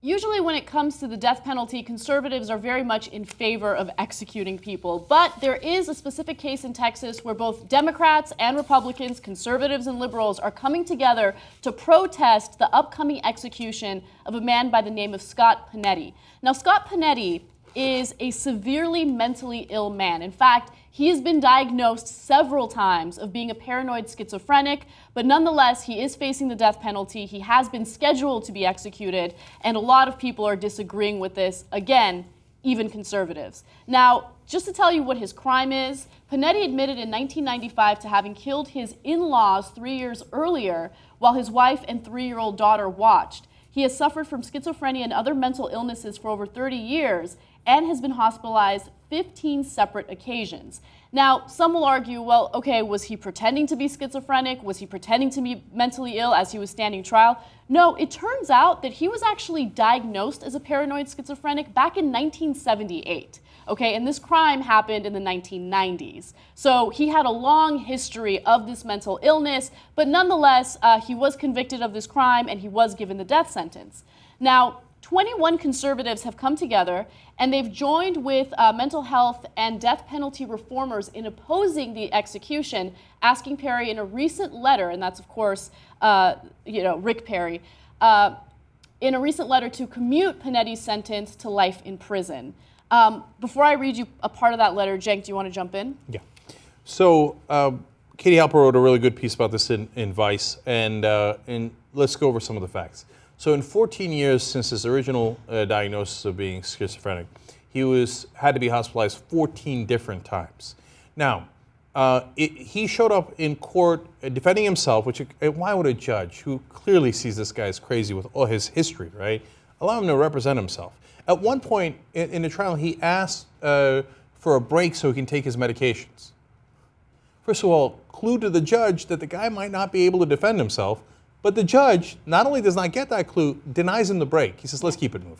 Usually when it comes to the death penalty, conservatives are very much in favor of executing people. But there is a specific case in Texas where both Democrats and Republicans, conservatives and liberals, are coming together to protest the upcoming execution of a man by the name of Scott Panetti. Now, Scott Panetti is a severely mentally ill man. In fact, he has been diagnosed several times of being a paranoid schizophrenic, but nonetheless, he is facing the death penalty. He has been scheduled to be executed, and a lot of people are disagreeing with this. Again, even conservatives. Now, just to tell you what his crime is, Panetti admitted in 1995 to having killed his in-laws 3 years earlier while his wife and 3-year-old daughter watched. He has suffered from schizophrenia and other mental illnesses for over 30 years and has been hospitalized 15 separate occasions. Now, some will argue, well, okay, was he pretending to be schizophrenic? Was he pretending to be mentally ill as he was standing trial? No, it turns out that he was actually diagnosed as a paranoid schizophrenic back in 1978. Okay, and this crime happened in the 1990s. So he had a long history of this mental illness, but nonetheless, he was convicted of this crime and he was given the death sentence. Now, 21 conservatives have come together and they've joined with mental health and death penalty reformers in opposing the execution, asking Perry in a recent letter, and that's of course, Rick Perry, in a recent letter to commute Panetti's sentence to life in prison. Before I read you a part of that letter, Cenk, do you want to jump in? Yeah. So Katie Halper wrote a really good piece about this in Vice, and let's go over some of the facts. So in 14 years since his original diagnosis of being schizophrenic, he had to be hospitalized 14 different times. Now, he showed up in court defending himself, which why would a judge who clearly sees this guy as crazy with all his history, right, allow him to represent himself? At one point in the trial, he asked for a break so he can take his medications. First of all, clue to the judge that the guy might not be able to defend himself, but the judge not only does not get that clue, denies him the break. He says, let's keep it moving.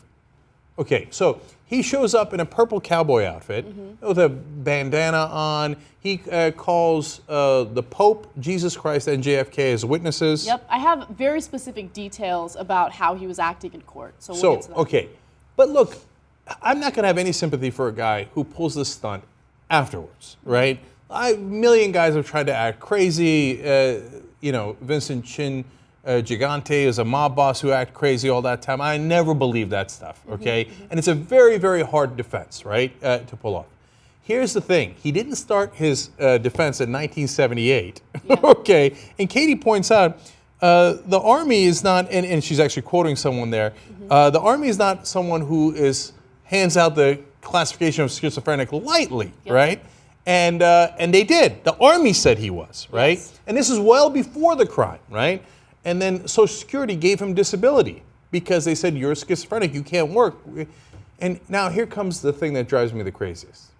Okay, so he shows up in a purple cowboy outfit with a bandana on. He calls the Pope, Jesus Christ, and JFK as witnesses. Yep, I have very specific details about how he was acting in court. So we'll get to that. Okay, but look, I'm not going to have any sympathy for a guy who pulls this stunt afterwards, right? A million guys have tried to act crazy. Vincent Chin Gigante is a mob boss who acted crazy all that time. I never believed that stuff, okay? And it's a very, very hard defense, right, to pull off. Here's the thing. He didn't start his defense in 1978, okay? And Katie points out the Army is not, and she's actually quoting someone there, the Army is not someone who hands out the classification of schizophrenic lightly, right? And they did. The Army said he was, right? Yes. And this is well before the crime, right? And then Social Security gave him disability because they said, you're schizophrenic, you can't work. And now here comes the thing that drives me the craziest.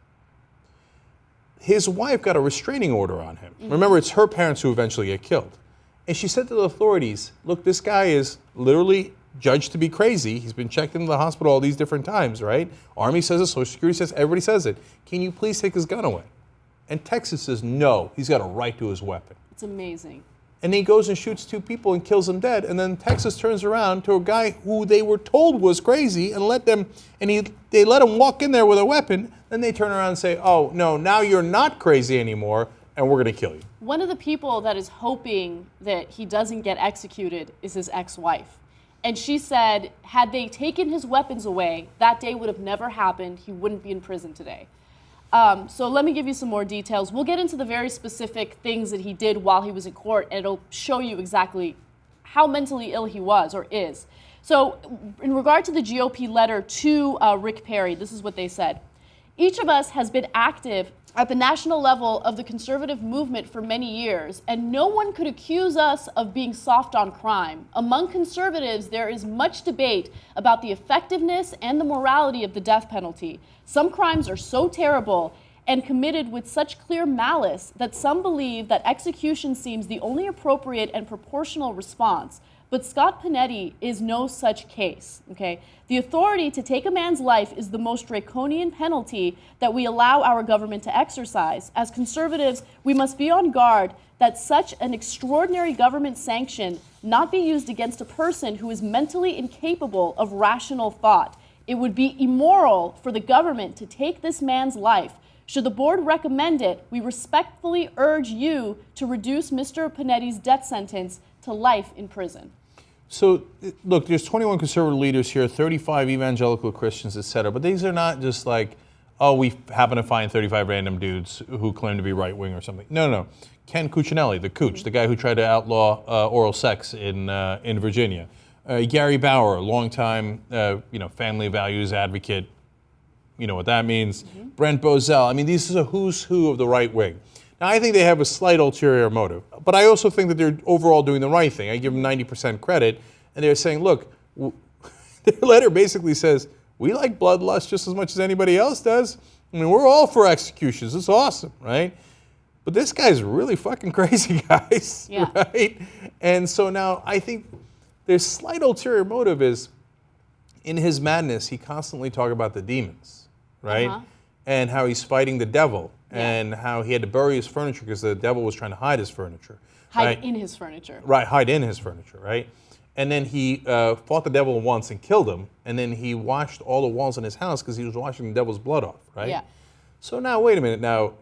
His wife got a restraining order on him. Remember, it's her parents who eventually get killed. And she said to the authorities, look, this guy is literally judged to be crazy. He's been checked into the hospital all these different times, right? Army says it, Social Security says, everybody says it. Can you please take his gun away? And Texas says, no, he's got a right to his weapon. It's amazing. And he goes and shoots 2 people and kills them dead. And then Texas turns around to a guy who they were told was crazy and they let him walk in there with a weapon. Then they turn around and say, oh, no, now you're not crazy anymore and we're going to kill you. One of the people that is hoping that he doesn't get executed is his ex-wife. And she said, had they taken his weapons away, that day would have never happened. He wouldn't be in prison today. So let me give you some more details. We'll get into the very specific things that he did while he was in court, and it'll show you exactly how mentally ill he was or is. So in regard to the GOP letter to Rick Perry, this is what they said. Each of us has been active at the national level of the conservative movement for many years, and no one could accuse us of being soft on crime. Among conservatives, there is much debate about the effectiveness and the morality of the death penalty. Some crimes are so terrible and committed with such clear malice that some believe that execution seems the only appropriate and proportional response. But Scott Panetti is no such case, okay? The authority to take a man's life is the most draconian penalty that we allow our government to exercise. As conservatives, we must be on guard that such an extraordinary government sanction not be used against a person who is mentally incapable of rational thought. It would be immoral for the government to take this man's life. Should the board recommend it, we respectfully urge you to reduce Mr. Panetti's death sentence to life in prison. So, look, there's 21 conservative leaders here, 35 evangelical Christians, et cetera. But these are not just like, oh, we happen to find 35 random dudes who claim to be right-wing or something. No. Ken Cuccinelli, the Cooch, the guy who tried to outlaw oral sex in Virginia. Gary Bauer, longtime, family values advocate. You know what that means. Brent Bozell. I mean, these are a who's who of the right wing. Now, I think they have a slight ulterior motive, but I also think that they're overall doing the right thing. I give them 90% credit, and they're saying, look, their letter basically says, we like bloodlust just as much as anybody else does. I mean, we're all for executions. It's awesome, right? But this guy's really fucking crazy, guys, right? And so now I think there's slight ulterior motive is, in his madness, he constantly talks about the demons, right? And how he's fighting the devil. And how he had to bury his furniture because the devil was trying to hide his furniture. Hide in his furniture. Right, hide in his furniture, right? And then he fought the devil once and killed him, and then he washed all the walls in his house because he was washing the devil's blood off, right? Yeah. So now, wait a minute. Now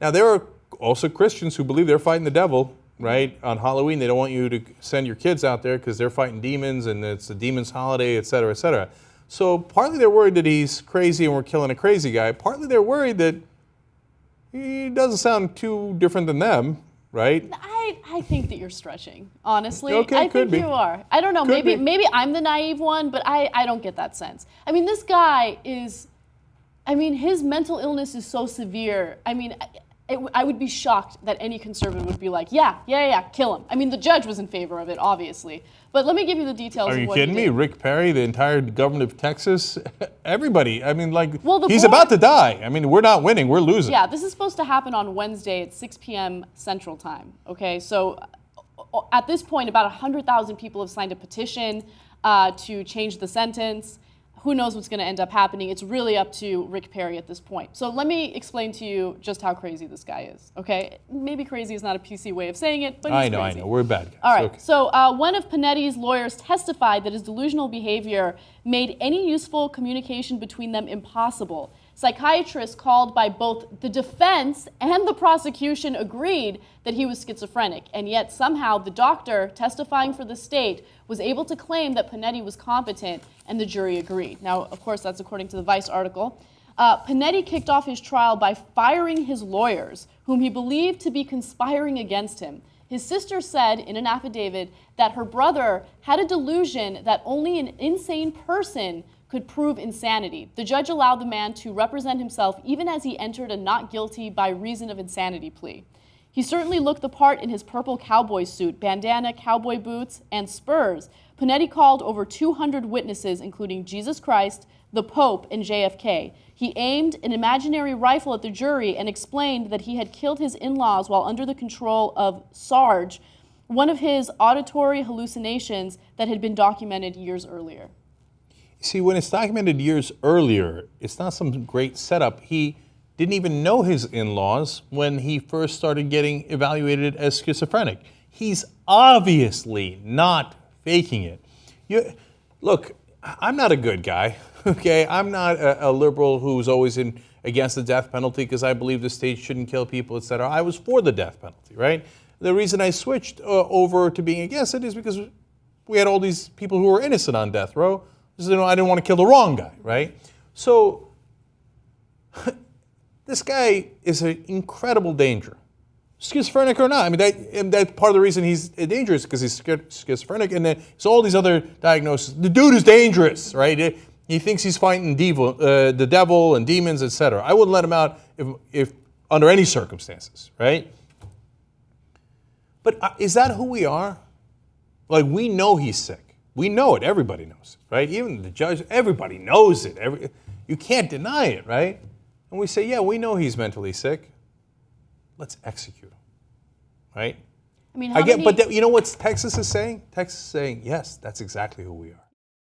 there are also Christians who believe they're fighting the devil, right? On Halloween, they don't want you to send your kids out there because they're fighting demons, and it's a demon's holiday, et cetera, et cetera. So partly they're worried that he's crazy and we're killing a crazy guy. Partly they're worried that he doesn't sound too different than them, right? I think that you're stretching, honestly. Okay, I could think be. you are. I don't know, maybe I'm the naive one, but I don't get that sense. I mean, this guy is, his mental illness is so severe. I would be shocked that any conservative would be like, yeah, kill him. The judge was in favor of it, obviously. But let me give you the details Are of you what kidding he me? did. Rick Perry, the entire government of Texas, everybody. The he's board- about to die. We're not winning, we're losing. Yeah, this is supposed to happen on Wednesday at 6 p.m. Central Time, okay? So at this point, about 100,000 people have signed a petition to change the sentence. Who knows what's going to end up happening? It's really up to Rick Perry at this point. So let me explain to you just how crazy this guy is, okay? Maybe crazy is not a PC way of saying it, but he's crazy. I know. We're bad guys. All right, Okay. so one of Panetti's lawyers testified that his delusional behavior made any useful communication between them impossible. Psychiatrists called by both the defense and the prosecution agreed that he was schizophrenic, and yet somehow the doctor testifying for the state was able to claim that Panetti was competent, and the jury agreed. Now, of course, that's according to the Vice article. Panetti kicked off his trial by firing his lawyers, whom he believed to be conspiring against him. His sister said in an affidavit that her brother had a delusion that only an insane person could prove insanity. The judge allowed the man to represent himself even as he entered a not guilty by reason of insanity plea. He certainly looked the part in his purple cowboy suit, bandana, cowboy boots, and spurs. Panetti called over 200 witnesses, including Jesus Christ, the Pope, and JFK. He aimed an imaginary rifle at the jury and explained that he had killed his in-laws while under the control of Sarge, one of his auditory hallucinations that had been documented years earlier. See, when it's documented years earlier, it's not some great setup. He didn't even know his in-laws when he first started getting evaluated as schizophrenic. He's obviously not faking it. Look, I'm not a good guy, okay? I'm not a liberal who's always against the death penalty because I believe the state shouldn't kill people, et cetera. I was for the death penalty, right? The reason I switched over to being against it is because we had all these people who were innocent on death row. I didn't want to kill the wrong guy, right? So this guy is an incredible danger, schizophrenic or not. That's part of the reason he's dangerous because he's schizophrenic, and then there's all these other diagnoses. The dude is dangerous, right? He thinks he's fighting the devil and demons, etc. I wouldn't let him out if under any circumstances, right? But is that who we are? We know he's sick. We know it. Everybody knows it, right? Even the judge, everybody knows it. You can't deny it, right? And we say, yeah, we know he's mentally sick. Let's execute him, right? I mean, I get, but you know what Texas is saying? Texas is saying, yes, that's exactly who we are.